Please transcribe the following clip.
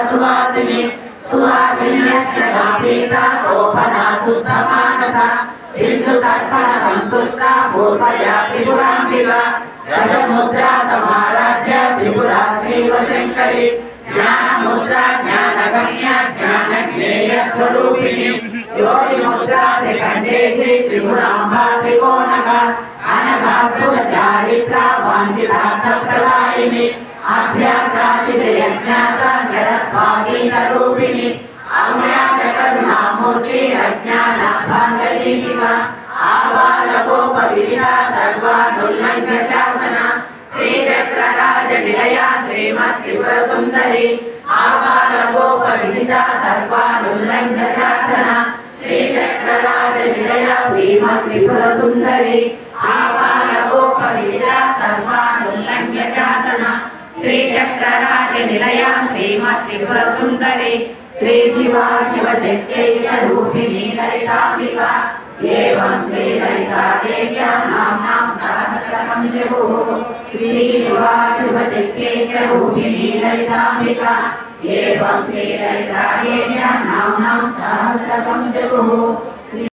सुवासिनी सुवासिन्यक्षणापीता शोभना शुद्धमानसा बिन्दुतर्पण सन्तुष्टा पूर्वया त्रिपुराम्बिका रसमुद्रा समाराध्य त्रिपुरा श्रीवशङ्करी ज्ञानमुद्रा ज्ञानगम्य ज्ञानज्ञेयस्वरूपिणी योगिमुद्रा त्रिकण्डेशी त्रिपुराम्बा त्रिकोणका अनघातुरचारित्रा वाञ्छितार्थप्रदायिनी अभ्यासातिशयज्ञाता जडत्वातीतरूपिणी अव्याकरुणामूर्ति अज्ञानभाङ्गदीपिका आबालगोपविदिता सर्वानुल्लङ्घ्य शासना श्रीचक्रराजनिलया श्रीमत्त्रिपुरसुन्दरी आबालगोपविदिता सर्वानुल्लङ्घ्य शासना श्रीचक्रराजनिलया श्रीमत्त्रिपुरसुन्दरी आबालगोपविदिता सर्वानुल्लङ्घ्य शासना श्रीचक्रराजनिलया श्रीमत्त्रिपुरसुन्दरी श्रीशिवा शिवशक्त्यैकरूपिणी ललिताम्बिका एवं श्रीललिता देव्यां नाम्नां सहस्रकं जगुः श्रीशिवा शिवशक्त्यैकरूपिणी ललिताम्बिका एवं श्रीललिता देव्यां नाम्नां सहस्रकं जगुः।